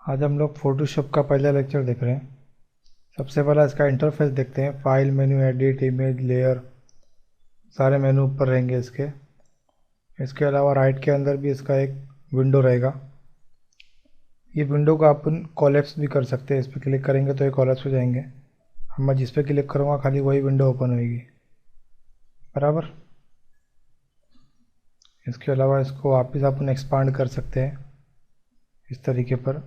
आज हम लोग फोटोशॉप का पहला लेक्चर देख रहे हैं। सबसे पहला इसका इंटरफेस देखते हैं। File menu, edit, image, layer, सारे मेन्यू ऊपर रहेंगे इसके। इसके अलावा राइट के अंदर भी इसका एक विंडो रहेगा। ये विंडो को अपन कोलैप्स भी कर सकते हैं। इस पर क्लिक करेंगे तो ये कोलैप्स हो जाएंगे। मैं जिस पे क्लिक करूँगा खाली वही विंडो ओपन होगी, बराबर। इसके अलावा इसको वापस अपन एक्सपांड कर सकते हैं इस तरीके पर।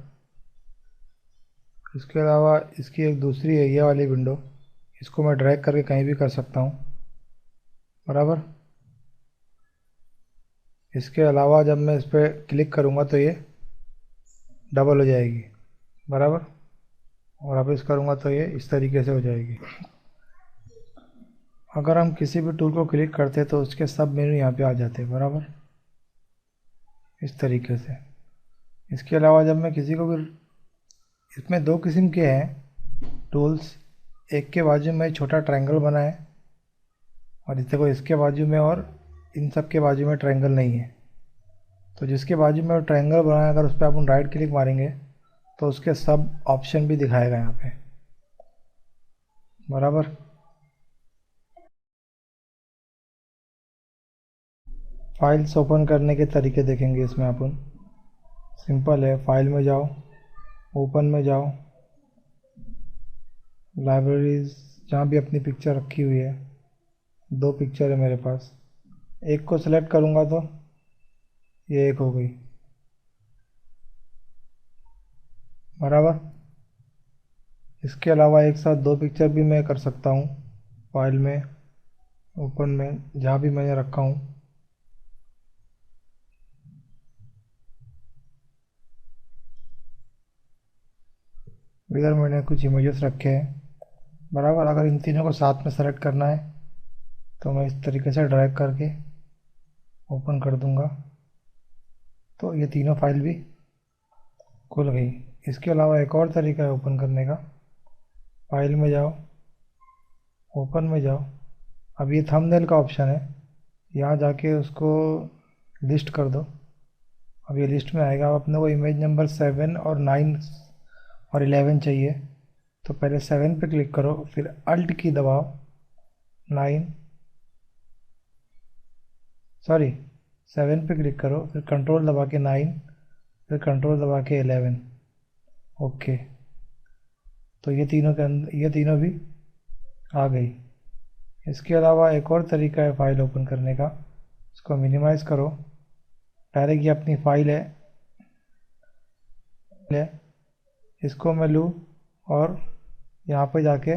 इसके अलावा इसकी एक दूसरी है ये वाली विंडो, इसको मैं ड्रैग करके कहीं भी कर सकता हूँ, बराबर। इसके अलावा जब मैं इस पर क्लिक करूँगा तो ये डबल हो जाएगी, बराबर। और वापस करूँगा तो ये इस तरीके से हो जाएगी। अगर हम किसी भी टूल को क्लिक करते हैं तो उसके सब मेन्यू यहाँ पे आ जाते हैं, बराबर, इस तरीके से। इसके अलावा जब मैं किसी को भी, इसमें दो किस्म के हैं टूल्स। एक के बाजू में छोटा ट्रायंगल बना है और इस देखो इसके बाजू में, और इन सब के बाजू में ट्रायंगल नहीं है। तो जिसके बाजू में ट्रायंगल बना है, अगर उस पर अपन राइट क्लिक मारेंगे तो उसके सब ऑप्शन भी दिखाएगा यहाँ पे, बराबर। फाइल्स ओपन करने के तरीके देखेंगे इसमें अपन। सिंपल है, फाइल में जाओ, ओपन में जाओ, लाइब्रेरीज, जहाँ भी अपनी पिक्चर रखी हुई है, दो पिक्चर है मेरे पास, एक को सिलेक्ट करूँगा तो ये एक हो गई, बराबर। इसके अलावा एक साथ दो पिक्चर भी मैं कर सकता हूँ फाइल में, ओपन में, जहाँ भी मैंने रखा हूँ। इधर मैंने कुछ इमेजेस रखे हैं, बराबर। अगर इन तीनों को साथ में सेलेक्ट करना है तो मैं इस तरीके से ड्रैग करके ओपन कर दूंगा तो ये तीनों फाइल भी खुल गई। इसके अलावा एक और तरीका है ओपन करने का। फाइल में जाओ, ओपन में जाओ, अब ये थंबनेल का ऑप्शन है, यहाँ जाके उसको लिस्ट कर दो। अब ये लिस्ट में आएगा। अब अपने को इमेज नंबर 7 और 9 और 11 चाहिए, तो पहले 7 पे क्लिक करो, फिर अल्ट की दबाओ, 9 सॉरी 7 पे क्लिक करो, फिर कंट्रोल दबा के 9, फिर कंट्रोल दबा के 11। ओके, तो ये तीनों के अंदर, ये तीनों भी आ गई। इसके अलावा एक और तरीका है फाइल ओपन करने का। इसको मिनिमाइज़ करो, डायरेक्ट ये अपनी फाइल है, इसको मैं लूँ और यहाँ पे जाके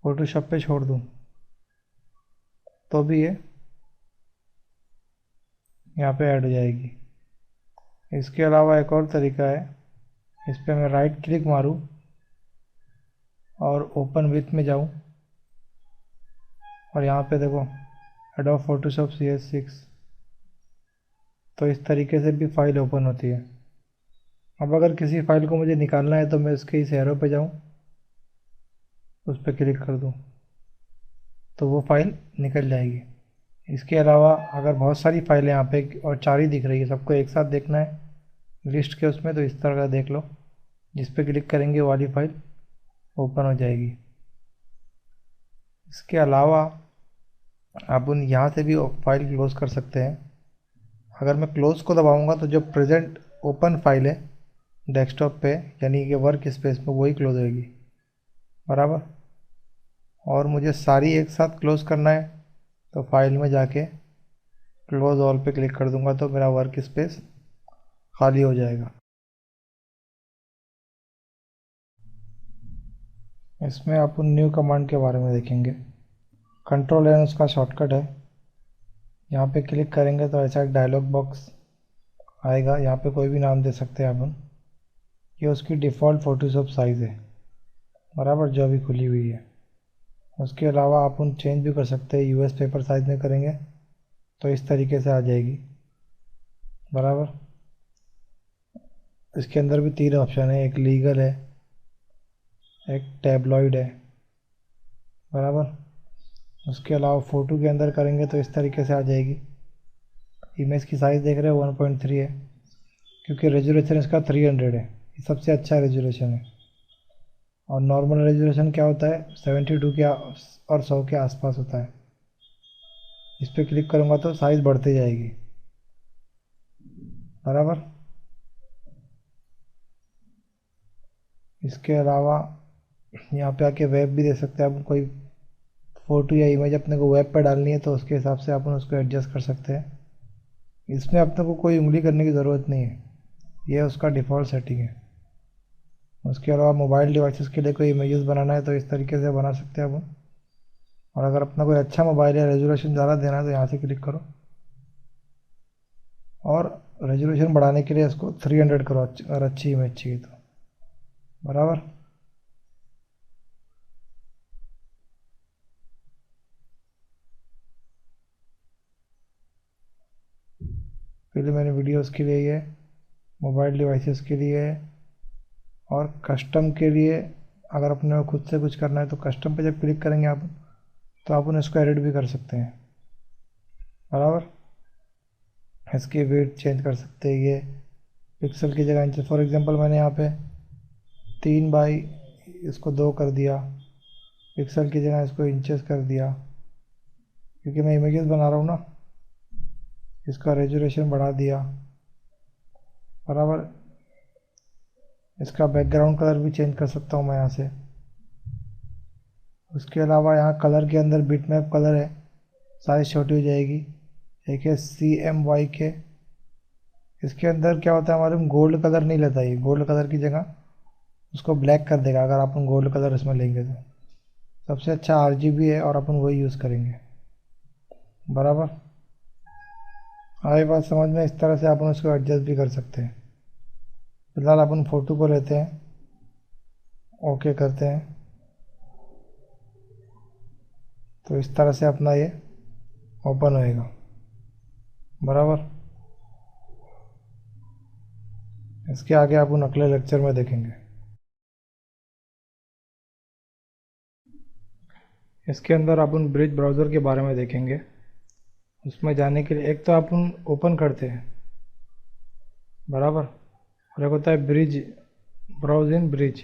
फोटोशॉप पे छोड़ दूँ तो भी ये यहाँ पे ऐड हो जाएगी। इसके अलावा एक और तरीका है, इस पर मैं राइट क्लिक मारूँ और ओपन विथ में जाऊँ और यहाँ पे देखो एडोब फोटोशॉप CS6, तो इस तरीके से भी फाइल ओपन होती है। अब अगर किसी फाइल को मुझे निकालना है तो मैं इसके इस एरो पे जाऊँ, उस पर क्लिक कर दूँ तो वो फाइल निकल जाएगी। इसके अलावा अगर बहुत सारी फाइलें यहाँ पे और 4 ही दिख रही है, सबको एक साथ देखना है लिस्ट के उसमें, तो इस तरह का देख लो, जिस पे क्लिक करेंगे वो वाली फाइल ओपन हो जाएगी। इसके अलावा अपन यहाँ से भी फाइल क्लोज़ कर सकते हैं। अगर मैं क्लोज़ को दबाऊँगा तो जो प्रेजेंट ओपन फाइल है डेस्कटॉप पे, यानी कि वर्क स्पेस में, वही क्लोज़ होगी, बराबर। और मुझे सारी एक साथ क्लोज़ करना है तो फाइल में जाके क्लोज़ ऑल पे क्लिक कर दूंगा तो मेरा वर्क स्पेस खाली हो जाएगा। इसमें अपन न्यू कमांड के बारे में देखेंगे। Ctrl N उसका शॉर्टकट है। यहाँ पे क्लिक करेंगे तो ऐसा एक डायलॉग बॉक्स आएगा, यहाँ पे कोई भी नाम दे सकते हैं अपन। ये उसकी डिफ़ॉल्ट फोटोशॉप साइज़ है, बराबर, जो अभी खुली हुई है। उसके अलावा अपन चेंज भी कर सकते हैं। US पेपर साइज़ में करेंगे तो इस तरीके से आ जाएगी, बराबर। इसके अंदर भी 3 ऑप्शन है, एक लीगल है, एक टैबलॉइड है, बराबर। उसके अलावा फ़ोटो के अंदर करेंगे तो इस तरीके से आ जाएगी। इमेज की साइज़ देख रहे हो 1.3 है, क्योंकि रेजोल्यूशन इसका 300 है, ये सबसे अच्छा रेजोल्यूशन है। और नॉर्मल रेजोल्यूशन क्या होता है, 72 के और 100 के आसपास होता है। इस पर क्लिक करूँगा तो साइज़ बढ़ती जाएगी, बराबर। इसके अलावा यहाँ पे आके वेब भी दे सकते हैं आप। कोई फ़ोटो या इमेज अपने को वेब पर डालनी है तो उसके हिसाब से अपन उसको एडजस्ट कर सकते हैं। इसमें अपने को कोई उंगली करने की ज़रूरत नहीं है, ये उसका डिफ़ॉल्ट सेटिंग है। उसके अलावा मोबाइल डिवाइसेस के लिए कोई इमेजेस बनाना है तो इस तरीके से बना सकते हैं अपन। और अगर अपना कोई अच्छा मोबाइल है, रेजोल्यूशन ज़्यादा देना है, तो यहाँ से क्लिक करो और रेजोल्यूशन बढ़ाने के लिए इसको 300 करो अगर अच्छी इमेज चाहिए तो, बराबर। पहले मैंने वीडियोस के लिए ये, मोबाइल डिवाइसेस के लिए, और कस्टम के लिए अगर अपने को खुद से कुछ करना है तो कस्टम पे जब क्लिक करेंगे आप तो अपन इसको एडिट भी कर सकते हैं, बराबर। इसकी वेट चेंज कर सकते हैं, ये पिक्सल की जगह इंच। फॉर एग्जांपल मैंने यहाँ पे 3 बाई इसको 2 कर दिया, पिक्सल की जगह इसको इंचेस कर दिया, क्योंकि मैं इमेजेस बना रहा हूँ ना। इसका रेजोल्यूशन बढ़ा दिया, बराबर। इसका बैकग्राउंड कलर भी चेंज कर सकता हूँ मैं यहाँ से। उसके अलावा यहाँ कलर के अंदर बिटमैप कलर है, साइज़ छोटी हो जाएगी। एक है CMYK, इसके अंदर क्या होता है हमारे में गोल्ड कलर नहीं लेता, ये गोल्ड कलर की जगह उसको ब्लैक कर देगा अगर अपन गोल्ड कलर इसमें लेंगे तो। सबसे अच्छा RGB है और अपन वही यूज़ करेंगे, बराबर। आई बात समझ में। इस तरह से अपन उसको एडजस्ट भी कर सकते हैं। फिलहाल अपन फ़ोटो को लेते हैं, ओके करते हैं, तो इस तरह से अपना ये ओपन होएगा, बराबर। इसके आगे अपन अगले लेक्चर में देखेंगे। इसके अंदर अपन ब्रिज ब्राउज़र के बारे में देखेंगे। उसमें जाने के लिए एक तो अपन ओपन करते हैं, बराबर, और एक होता है ब्रिज, ब्राउज इन ब्रिज।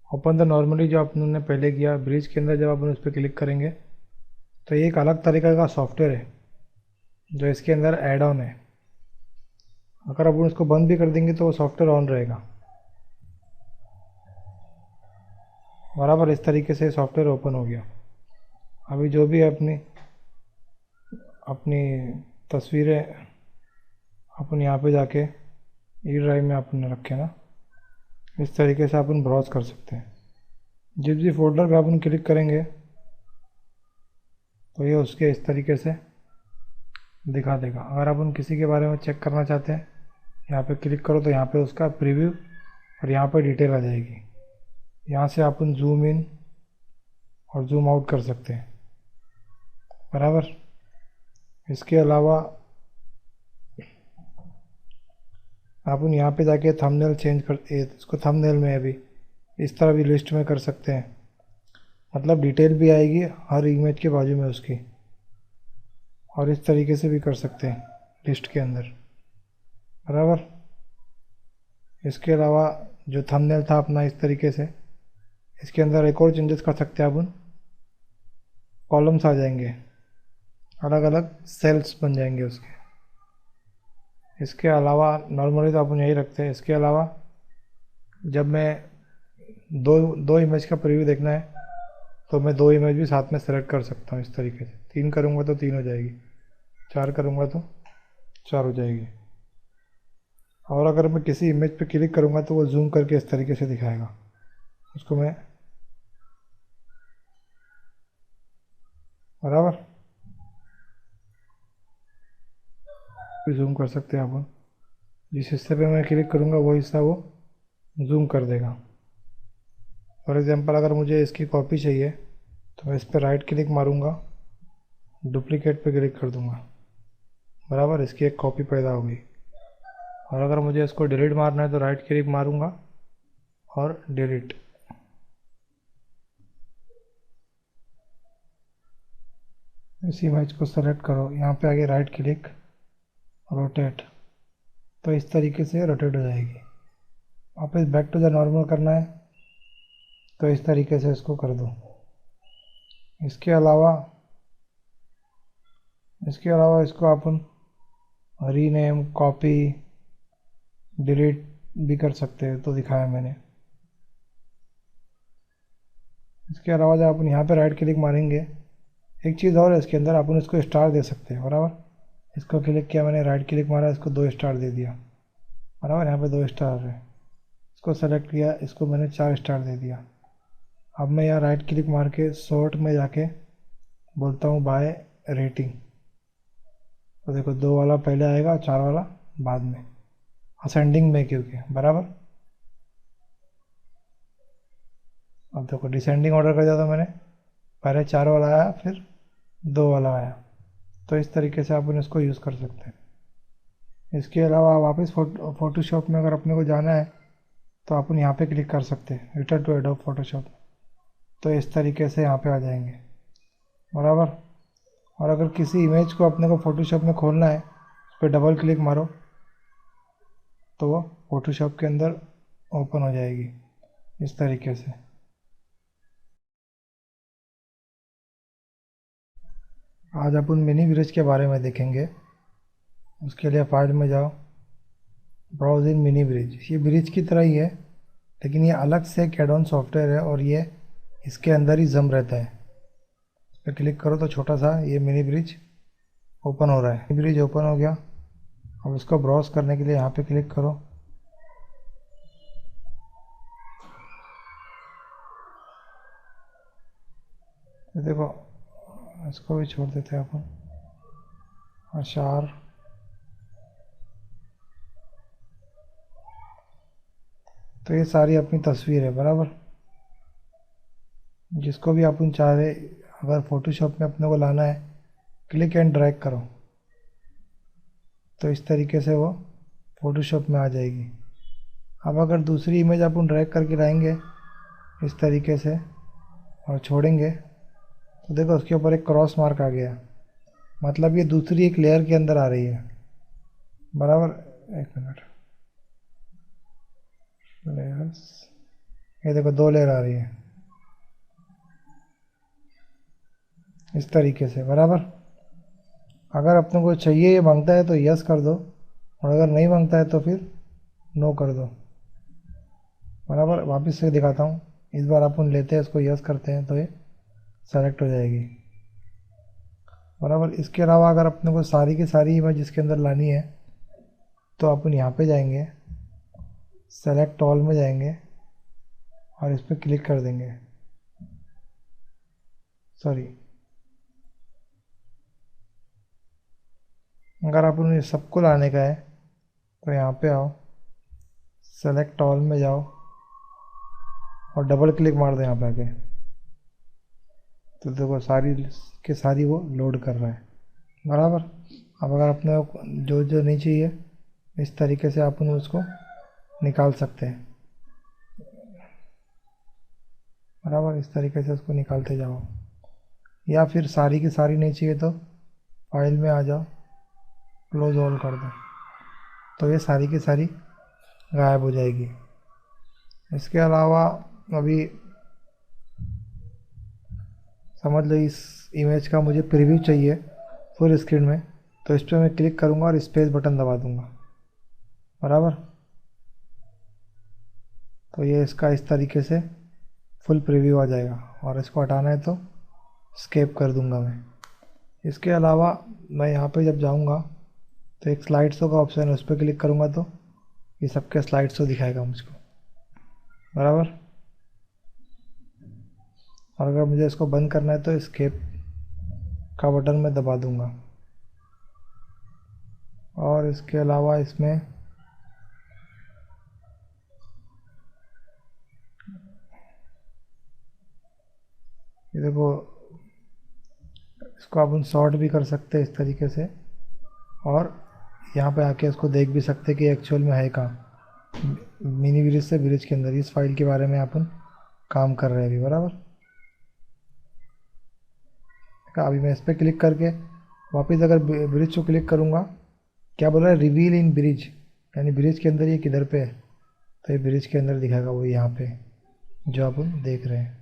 ओपन तो नॉर्मली जो अपन पहले किया। ब्रिज के अंदर जब अपन उस पर क्लिक करेंगे तो ये एक अलग तरीके का सॉफ्टवेयर है जो इसके अंदर ऐड ऑन है। अगर अपन उसको बंद भी कर देंगे तो वो सॉफ्टवेयर ऑन रहेगा, बराबर। इस तरीके से सॉफ्टवेयर ओपन हो गया। अभी जो भी है अपनी अपनी तस्वीरें अपन यहाँ पे जाके ई ड्राइव में अपन ने रखे ना, इस तरीके से अपन ब्राउज़ कर सकते हैं। जिस भी फोल्डर पे अपन क्लिक करेंगे तो ये उसके इस तरीके से दिखा देगा। अगर अपन किसी के बारे में चेक करना चाहते हैं, यहाँ पे क्लिक करो तो यहाँ पे उसका प्रीव्यू और यहाँ पे डिटेल आ जाएगी। यहाँ से अपन जूम इन और जूम आउट कर सकते हैं, बराबर। इसके अलावा अपन यहाँ पे जाके थंबनेल चेंज कर, इसको थंबनेल में अभी इस तरह भी लिस्ट में कर सकते हैं। मतलब डिटेल भी आएगी हर इमेज के बाजू में उसकी, और इस तरीके से भी कर सकते हैं लिस्ट के अंदर, बराबर। इसके अलावा जो थंबनेल था अपना इस तरीके से, इसके अंदर एक और चेंजेस कर सकते हैं अपन। कॉलम्स आ जाएंगे, अलग अलग सेल्स बन जाएंगे उसके। इसके अलावा नॉर्मली तो अपन यही रखते हैं। इसके अलावा जब मैं दो दो इमेज का प्रीव्यू देखना है तो मैं 2 इमेज भी साथ में सेलेक्ट कर सकता हूँ इस तरीके से। 3 करूँगा तो 3 हो जाएगी, 4 करूँगा तो 4 हो जाएगी। और अगर मैं किसी इमेज पे क्लिक करूँगा तो वो जूम करके इस तरीके से दिखाएगा। उसको मैं, बराबर, जूम कर सकते हैं अपन। जिस हिस्से पे मैं क्लिक करूँगा वो हिस्सा वो जूम कर देगा। फॉर एग्ज़ाम्पल अगर मुझे इसकी कॉपी चाहिए तो मैं इस पर राइट क्लिक मारूँगा, डुप्लीकेट पे क्लिक कर दूँगा, बराबर। इसकी एक कॉपी पैदा हो गई। और अगर मुझे इसको डिलीट मारना है तो राइट क्लिक मारूँगा और डिलीट। इस इमेज को सेलेक्ट करो, यहाँ पे आगे राइट क्लिक, रोटेट, तो इस तरीके से रोटेट हो जाएगी। वापस बैक टू द नॉर्मल करना है तो इस तरीके से इसको कर दो। इसके अलावा इसको अपन रीनेम, कॉपी, डिलीट भी कर सकते हैं, तो दिखाया मैंने। इसके अलावा जब अपन यहाँ पे राइट क्लिक मारेंगे, एक चीज़ और है इसके अंदर, अपन इसको स्टार दे सकते हैं, बराबर। इसको क्लिक किया मैंने, राइट क्लिक मारा, इसको 2 स्टार दे दिया, बराबर। यहाँ पे 2 स्टार है, इसको सेलेक्ट किया, इसको मैंने 4 स्टार दे दिया। अब मैं यहाँ राइट क्लिक मार के सॉर्ट में जाके बोलता हूँ बाय रेटिंग, तो देखो 2 वाला पहले आएगा, 4 वाला बाद में, असेंडिंग में क्योंकि, बराबर। अब देखो डिसेंडिंग ऑर्डर कर दिया था मैंने, पहले 4 वाला आया, फिर 2 वाला आया। तो इस तरीके से अपन इसको यूज़ कर सकते हैं। इसके अलावा वापस फोटोशॉप में अगर अपने को जाना है तो अपन यहाँ पे क्लिक कर सकते हैं, रिटर्न टू एडोब फोटोशॉप। तो इस तरीके से यहाँ पे आ जाएंगे, बराबर। और अगर किसी इमेज को अपने को फोटोशॉप में खोलना है, उस पर डबल क्लिक मारो तो वो फोटोशॉप के अंदर ओपन हो जाएगी, इस तरीके से। आज अपन मिनी ब्रिज के बारे में देखेंगे। उसके लिए फाइल में जाओ, ब्राउज इन मिनी ब्रिज। ये ब्रिज की तरह ही है, लेकिन ये अलग से एक एड ऑन सॉफ्टवेयर है और ये इसके अंदर ही जम रहता है। इस पर क्लिक करो तो छोटा सा ये मिनी ब्रिज ओपन हो रहा है। मिनी ब्रिज ओपन हो गया। अब इसको ब्राउज करने के लिए यहाँ पे क्लिक करो। तो देखो इसको भी छोड़ देते हैं अपन, अशार। तो ये सारी अपनी तस्वीर है, बराबर। जिसको भी अपन चाह रहे, अगर फोटोशॉप में अपने को लाना है, क्लिक एंड ड्रैग करो तो इस तरीके से वो फोटोशॉप में आ जाएगी। अब अगर दूसरी इमेज अपन ड्रैग करके लाएंगे इस तरीके से और छोड़ेंगे, तो देखो उसके ऊपर एक क्रॉस मार्क आ गया, मतलब ये दूसरी एक लेयर के अंदर आ रही है, बराबर। एक मिनट, लेयर्स, ये देखो 2 लेयर आ रही है इस तरीके से, बराबर। अगर अपने को चाहिए ये मांगता है तो यस कर दो, और अगर नहीं मांगता है तो फिर नो कर दो, बराबर। वापस से दिखाता हूँ। इस बार अपन लेते हैं, इसको यस करते हैं तो ये सेलेक्ट हो जाएगी, बराबर। इसके अलावा अगर अपने को सारी की सारी इमेज इसके अंदर लानी है तो अपन यहाँ पे जाएंगे, सेलेक्ट ऑल में जाएंगे और इस पर क्लिक कर देंगे। सॉरी, अगर अपन ये सबको लाने का है तो यहाँ पे आओ, सेलेक्ट ऑल में जाओ और डबल क्लिक मार दो यहाँ पे आके, तो देखो सारी के सारी वो लोड कर रहा है, बराबर। अब अगर अपने को जो जो नहीं चाहिए, इस तरीके से अपन उसको निकाल सकते हैं, बराबर। इस तरीके से उसको निकालते जाओ। या फिर सारी की सारी नहीं चाहिए तो फाइल में आ जाओ, क्लोज ऑल कर दो, तो ये सारी की सारी गायब हो जाएगी। इसके अलावा अभी समझ लो इस इमेज का मुझे प्रीव्यू चाहिए फुल स्क्रीन में, तो इस पर मैं क्लिक करूँगा और स्पेस बटन दबा दूँगा, बराबर। तो ये इसका इस तरीके से फुल प्रीव्यू आ जाएगा, और इसको हटाना है तो स्केप कर दूँगा मैं। इसके अलावा मैं यहाँ पे जब जाऊँगा तो एक स्लाइड शो का ऑप्शन है, उस पर क्लिक करूँगा तो ये सबके स्लाइड शो दिखाएगा मुझको, बराबर। और अगर मुझे इसको बंद करना है तो स्केप का बटन मैं दबा दूँगा। और इसके अलावा इसमें ये देखो, इसको अपन शॉर्ट भी कर सकते हैं इस तरीके से, और यहाँ पे आके इसको देख भी सकते कि एक्चुअल में है कहाँ। मिनी ब्रिज से ब्रिज के अंदर इस फाइल के बारे में अपन काम कर रहे हैं अभी, बराबर। अभी मैं इस पर क्लिक करके वापस अगर ब्रिज को क्लिक करूँगा, क्या बोल रहा है, रिवील इन ब्रिज, यानी ब्रिज के अंदर ये किधर पे है, तो ये ब्रिज के अंदर दिखाएगा वो यहाँ पे जो आप देख रहे हैं।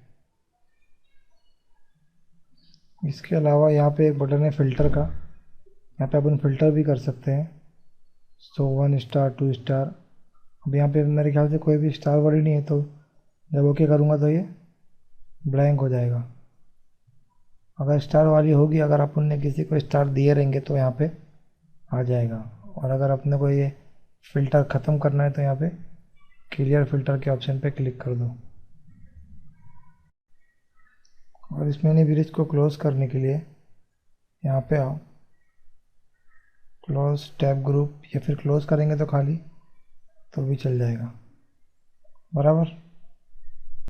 इसके अलावा यहाँ पे एक बटन है फ़िल्टर का, यहाँ पे अपन फ़िल्टर भी कर सकते हैं। सो 1 स्टार 2 स्टार। अब यहाँ पे मेरे ख्याल से कोई भी स्टार वाली नहीं है, तो जब ओके करूँगा तो ये ब्लैंक हो जाएगा। अगर स्टार वाली होगी, अगर अपन ने किसी को स्टार दिए रहेंगे तो यहाँ पे आ जाएगा। और अगर अपने को ये फ़िल्टर ख़त्म करना है तो यहाँ पे क्लियर फ़िल्टर के ऑप्शन पे क्लिक कर दो। और इस मिनी ब्रिज को क्लोज़ करने के लिए यहाँ पे आओ, क्लोज टैब ग्रुप, या फिर क्लोज़ करेंगे तो खाली तो भी चल जाएगा। बराबर।